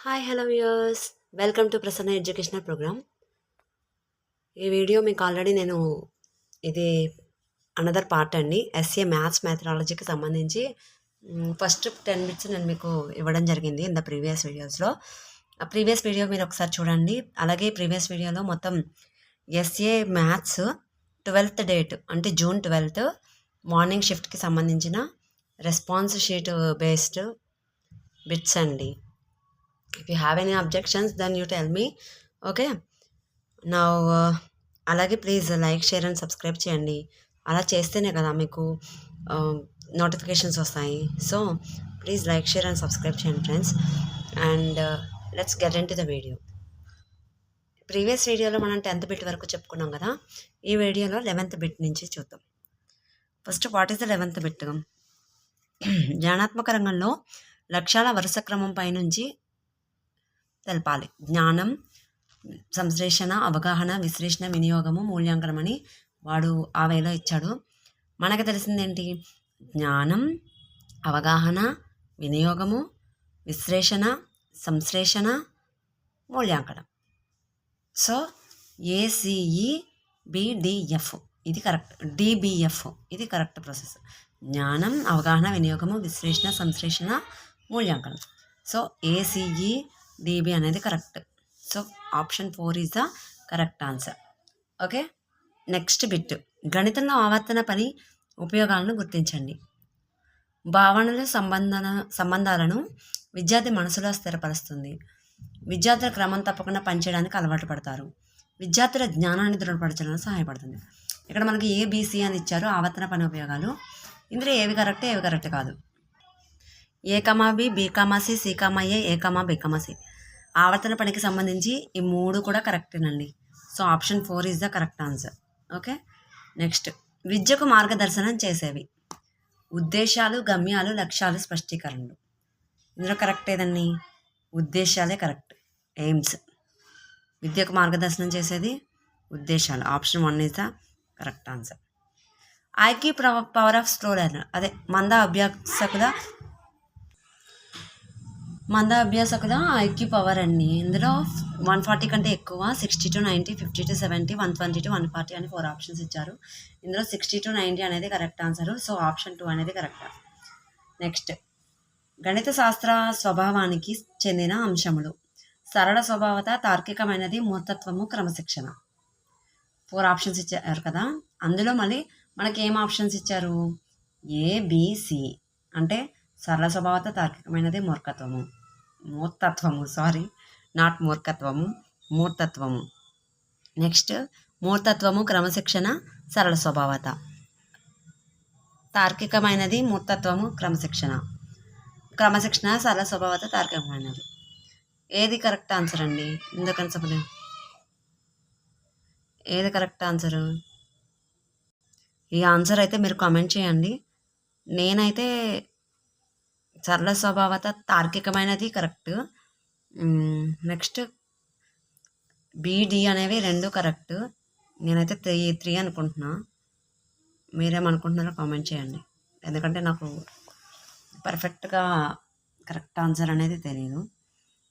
Hi hello viewers, welcome to Prasanna educational program. ఈ video మీకు already నేను ఇది అనదర్ పార్ట్ అండి. ఎస్ఏ మ్యాథ్స్ మ్యాథడాలజీకి సంబంధించి ఫస్ట్ 10 మినిట్స్ నేను మీకు ఇవ్వడం జరిగింది ఇన్ ద ప్రీవియస్ వీడియోస్లో. ఆ ప్రీవియస్ వీడియో మీరు ఒకసారి చూడండి. అలాగే ప్రీవియస్ వీడియోలో మొత్తం ఎస్ఏ మ్యాథ్స్ 12th డేట్ అంటే జూన్ 12th మార్నింగ్ షిఫ్ట్కి సంబంధించిన రెస్పాన్స్ షీట్ బేస్డ్ బిట్స్ అండి. If you have any objections, then you tell me. Okay. Now, అలాగే please like share and subscribe చేయండి. అలా చేస్తేనే కదా మీకు నోటిఫికేషన్స్ వస్తాయి. So please like share and subscribe చేయండి friends. And let's get into the video. Previous వీడియోలో మనం 10th బిట్ వరకు చెప్పుకున్నాం కదా. ఈ వీడియోలో 11th బిట్ నుంచి చూద్దాం. First what is the 11th bit? జ్ఞానాత్మక రంగంలో లక్ష్యాల వరుస క్రమం పైనుంచి తెలపాలి. జ్ఞానం, సంశ్లేషణ, అవగాహన, విశ్లేషణ, వినియోగము, మూల్యాంకనం అని వాడు ఆ వేలో ఇచ్చాడు. మనకు తెలిసిందేంటి? జ్ఞానం, అవగాహన, వినియోగము, విశ్లేషణ, సంశ్లేషణ, మూల్యాంకనం. సో ఏసీఈ బిడిఎఫ్ ఇది కరెక్ట్. డిబిఎఫ్ ఇది కరెక్ట్ ప్రాసెస్. జ్ఞానం, అవగాహన, వినియోగము, విశ్లేషణ, సంశ్లేషణ, మూల్యాంకనం. సో ఏసీఈ డిబి అనేది correct. So option 4 is the correct answer. Okay. Next bit. గణితంలో ఆవర్తన పని ఉపయోగాలను గుర్తించండి. భావనలు సంబంధాలను విద్యార్థి మనసులో స్థిరపరుస్తుంది. విద్యార్థుల క్రమం తప్పకుండా పనిచేయడానికి అలవాటు పడతారు. విద్యార్థుల జ్ఞానాన్ని దృఢపరచడానికి సహాయపడుతుంది. ఇక్కడ మనకి ఏబిసి అని ఇచ్చారు ఆవర్తన పని ఉపయోగాలు. ఇందులో ఏవి కరెక్ట్ ఏవి కరెక్ట్ కాదు. ఏ కమా బి, బి కమా సి, సి కమా ఏ కమా బి కమా సి. ఆవర్తన పనికి సంబంధించి ఈ 3 కూడా కరెక్టేనండి. So option 4 is the correct answer. Okay. Next. విద్యకు మార్గదర్శనం చేసేవి. ఉద్దేశాలు, గమ్యాలు, లక్ష్యాలు, స్పష్టీకరణలు. ఇందులో కరెక్ట్ ఏదండి? ఉద్దేశాలే కరెక్ట్. ఎయిమ్స్. విద్యకు మార్గదర్శనం చేసేది ఉద్దేశాలు. Option 1 is the correct answer. IQ power of slow learner అదే మంద అభ్యాసకుల ఐక్యూ పవర్ అండి. ఇందులో 140 కంటే ఎక్కువ, 60 to 90, 50 to 70, 120 to 140 అని 4 ఆప్షన్స్ ఇచ్చారు. ఇందులో 60 to 90 అనేది కరెక్ట్ ఆన్సర్. సో ఆప్షన్ 2 అనేది కరెక్ట్. నెక్స్ట్. గణిత శాస్త్ర స్వభావానికి చెందిన అంశములు. సరళ స్వభావత, తార్కికమైనది, మూర్తత్వము, క్రమశిక్షణ. 4 ఆప్షన్స్ ఇచ్చారు కదా. అందులో మళ్ళీ మనకి ఏం ఆప్షన్స్ ఇచ్చారు? ఏబిసి అంటే సరళ స్వభావత, తార్కికమైనది, మూర్తత్వము నాట్ మూర్ఖత్వము, మూర్తత్వము. నెక్స్ట్. మూర్తత్వము, క్రమశిక్షణ, సరళ స్వభావత. తార్కికమైనది, మూర్తత్వము, క్రమశిక్షణ, సరళ స్వభావత, తార్కికమైనది. ఏది కరెక్ట్ ఆన్సర్ అండి? ఎందుకని చెప్పలేదు? ఏది కరెక్ట్ ఆన్సరు? ఈ ఆన్సర్ అయితే మీరు కామెంట్ చేయండి. నేనైతే సరళ స్వభావత, తార్కికమైనది కరెక్ట్. నెక్స్ట్. బిడి అనేవి 2 కరెక్ట్. నేనైతే 3 అనుకుంటున్నా. మీరేమనుకుంటున్నారో కామెంట్ చేయండి. ఎందుకంటే నాకు పర్ఫెక్ట్గా కరెక్ట్ ఆన్సర్ అనేది తెలియదు.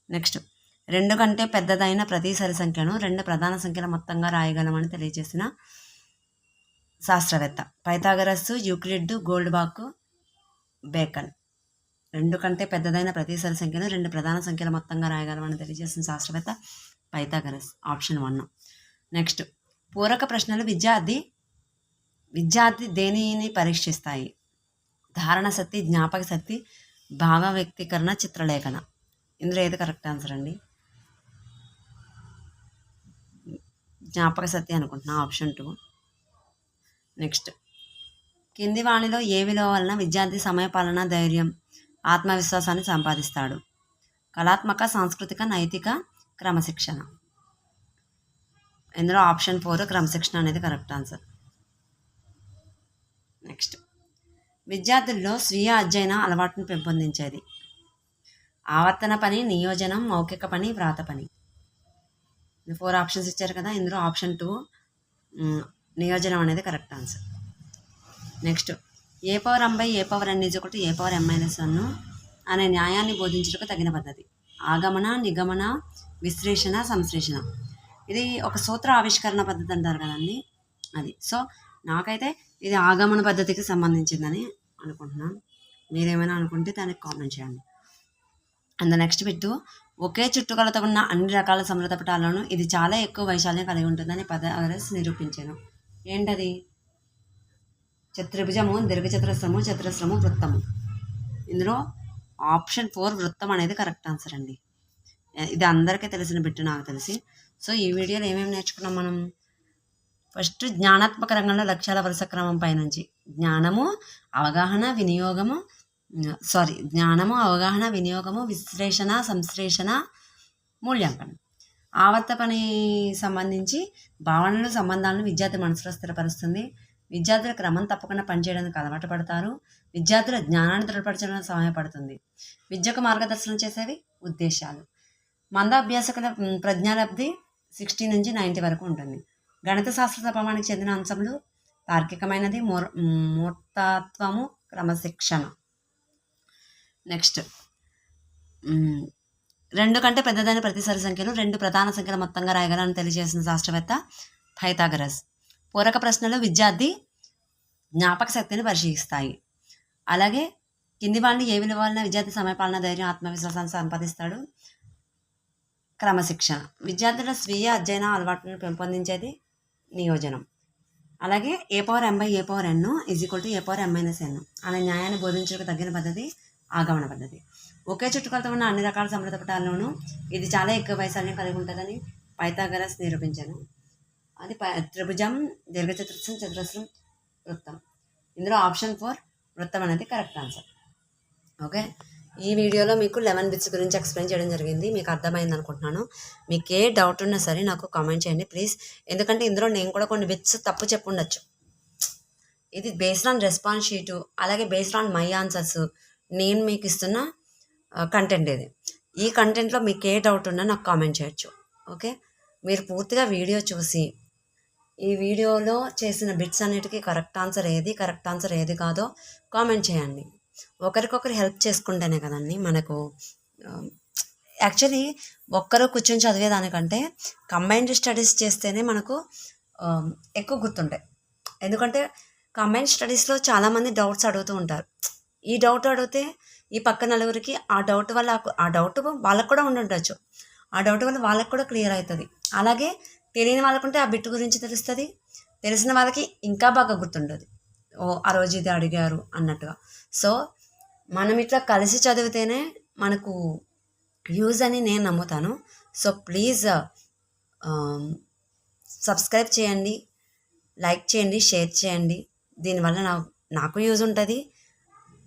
నెక్స్ట్. 2 కంటే పెద్దదైన ప్రతి సరి సంఖ్యను 2 ప్రధాన సంఖ్యల మొత్తంగా రాయగలమని తెలియజేసిన శాస్త్రవేత్త. Pythagoras, Euclid, గోల్డ్బాక్, bacon. 2 కంటే పెద్దదైన ప్రతి సరి సంఖ్యను 2 ప్రధాన సంఖ్యల మొత్తంగా రాయగలమని తెలియజేసిన శాస్త్రవేత్త పైథాగరస్. ఆప్షన్ 1. నెక్స్ట్. పూరక ప్రశ్నలు విద్యార్థి దేనిని పరీక్షిస్తాయి? ధారణ శక్తి, జ్ఞాపక శక్తి, భావ వ్యక్తీకరణ, చిత్రలేఖన. ఇందులో ఏది కరెక్ట్ ఆన్సర్ అండి? జ్ఞాపక శక్తి అనుకుంటున్నా. ఆప్షన్ 2. నెక్స్ట్. కింది వాణిలో ఏ విలువ వలన విద్యార్థి సమయపాలన, ధైర్యం, ఆత్మవిశ్వాసాన్ని సంపాదిస్తాడు? కళాత్మక, సాంస్కృతిక, నైతిక, క్రమశిక్షణ. ఇందులో ఆప్షన్ 4 క్రమశిక్షణ అనేది కరెక్ట్ ఆన్సర్. నెక్స్ట్. విద్యార్థుల్లో స్వీయ అధ్యయన అలవాటును పెంపొందించేది. ఆవర్తన పని, నియోజనం, మౌఖిక పని, వ్రాత పని. 4 ఆప్షన్స్ ఇచ్చారు కదా. ఇందులో ఆప్షన్ 2 నియోజనం అనేది correct answer. Next. a/m/a/n = a/m-1 అనే న్యాయాన్ని బోధించుటకు తగిన పద్ధతి. ఆగమన, నిగమన, విశ్లేషణ, సంశ్లేషణ. ఇది ఒక సూత్ర ఆవిష్కరణ పద్ధతి అంటారు కదండి, అది. సో నాకైతే ఇది ఆగమన పద్ధతికి సంబంధించిందని అనుకుంటున్నాను. మీరేమైనా అనుకుంటే దానికి కామెంట్ చేయండి. అండ్ నెక్స్ట్ బిట్టు, ఒకే చుట్టుకొలత ఉన్న అన్ని రకాల సమృద్ధ పటాలను ఇది చాలా ఎక్కువ వైశాల్యం కలిగి ఉంటుందని పైథాగరస్ నిరూపించాను. ఏంటది? చతుర్భుజము, దీర్ఘచతురస్రము, చతురస్రము, వృత్తము. ఇందులో ఆప్షన్ 4 వృత్తం అనేది కరెక్ట్ ఆన్సర్ అండి. ఇది అందరికీ తెలిసిన బిట్టు నాకు తెలిసి. సో ఈ వీడియోలో ఏమేమి నేర్చుకున్నాం మనం? ఫస్ట్ జ్ఞానాత్మక రంగంలో లక్ష్యాల వరుస క్రమం పైనుంచి జ్ఞానము, అవగాహన, వినియోగము, విశ్లేషణ, సంశ్లేషణ, మూల్యాంకనం. ఆవర్త పని సంబంధించి భావనలు, సంబంధాలను విద్యార్థి మనసులో స్థిరపరుస్తుంది. విద్యార్థులు క్రమం తప్పకుండా పనిచేయడానికి అలవాటు పడతారు. విద్యార్థుల జ్ఞానాన్ని దృఢపరచడానికి సహాయపడుతుంది. విద్యకు మార్గదర్శనం చేసేవి ఉద్దేశాలు. మంద అభ్యాసకుల ప్రజ్ఞాలబ్ధి 60 నుంచి 90 వరకు ఉంటుంది. గణిత శాస్త్ర స్వభావానికి చెందిన అంశములు తార్కికమైనది, మూర్తత్వము, క్రమశిక్షణ. నెక్స్ట్, 2 కంటే పెద్దదైన ప్రతి సరి సంఖ్యను 2 ప్రధాన సంఖ్యల మొత్తంగా రాయగలని తెలియజేసిన శాస్త్రవేత్త పైథాగరస్. పూరక ప్రశ్నలు విద్యార్థి జ్ఞాపక శక్తిని పరిశీలిస్తాయి. అలాగే కింది వాళ్ళని ఏ విలువ వలన విద్యార్థి సమయపాలన, ధైర్యం, ఆత్మవిశ్వాసాన్ని సంపాదిస్తాడు? క్రమశిక్షణ. విద్యార్థుల స్వీయ అధ్యయన అలవాట్లను పెంపొందించేది నియోజనం. అలాగే a/m/a/n =a/m-n అనే న్యాయాన్ని బోధించడానికి తగ్గిన పద్ధతి ఆగమన పద్ధతి. ఒకే చుట్టుకొలత ఉన్న అన్ని రకాల సమృద్ధ పటాల్లోనూ ఇది చాలా ఎక్కువ వైశాల్యం కలిగి ఉంటుందని పైథాగరస్ నిరూపించాను. అది త్రిభుజం, దీర్ఘచతురస్రం, చతురస్రం, వృత్తం. ఇందులో ఆప్షన్ 4 వృత్తం అనేది కరెక్ట్ ఆన్సర్. ఓకే, ఈ వీడియోలో మీకు 11 బిట్స్ గురించి ఎక్స్ప్లెయిన్ చేయడం జరిగింది. మీకు అర్థమైంది అనుకుంటున్నాను. మీకు ఏ డౌట్ ఉన్నా సరే నాకు కామెంట్ చేయండి ప్లీజ్. ఎందుకంటే ఇందులో నేను కూడా కొన్ని బిట్స్ తప్పు చెప్పుండొచ్చు. ఇది బేస్డ్ ఆన్ రెస్పాన్స్ షీటు, అలాగే బేస్డ్ ఆన్ మై ఆన్సర్స్, నేను మీకు ఇస్తున్న కంటెంట్ ఇది. ఈ కంటెంట్లో మీకు ఏ డౌట్ ఉన్నా నాకు కామెంట్ చేయొచ్చు. ఓకే, మీరు పూర్తిగా వీడియో చూసి ఈ వీడియోలో చేసిన బిట్స్ అన్నిటికీ కరెక్ట్ ఆన్సర్ ఏది కాదో కామెంట్ చేయండి. ఒకరికొకరు హెల్ప్ చేసుకుంటేనే కదండి మనకు. యాక్చువల్లీ ఒక్కరు కూర్చొని చదివేదానికంటే కంబైన్డ్ స్టడీస్ చేస్తేనే మనకు ఎక్కువ గుర్తుంటాయి. ఎందుకంటే కంబైన్డ్ స్టడీస్లో చాలామంది డౌట్స్ అడుగుతూ ఉంటారు. ఈ డౌట్ అడిగితే ఈ పక్క నలుగురికి ఆ డౌట్ వాళ్ళకు కూడా ఉండుండొచ్చు. ఆ డౌట్ వల్ల వాళ్ళకు కూడా క్లియర్ అవుతుంది. అలాగే తెలియని వాళ్ళకుంటే ఆ బిట్టు గురించి తెలుస్తుంది. తెలిసిన వాళ్ళకి ఇంకా బాగా గుర్తుంటుంది. ఆ రోజు ఇది అడిగారు అన్నట్టుగా. సో మనం ఇట్లా కలిసి చదివితేనే మనకు యూజ్ అని నేను నమ్ముతాను. సో ప్లీజ్ సబ్స్క్రైబ్ చేయండి, లైక్ చేయండి, షేర్ చేయండి. దీనివల్ల నాకు యూజ్ ఉంటుంది,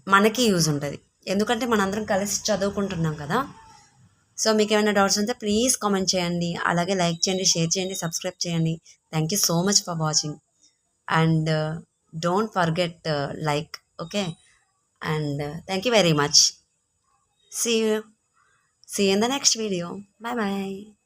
మనకి యూజ్ ఉంటుంది. ఎందుకంటే మనందరం కలిసి చదువుకుంటున్నాం కదా. సో మీకు ఏమైనా డౌట్స్ ఉంటే ప్లీజ్ కామెంట్ చేయండి, అలాగే లైక్ చేయండి, షేర్ చేయండి, సబ్స్క్రైబ్ చేయండి. Thank you so much for watching and don't forget like, okay, and thank you very much. See you in the next video. Bye bye.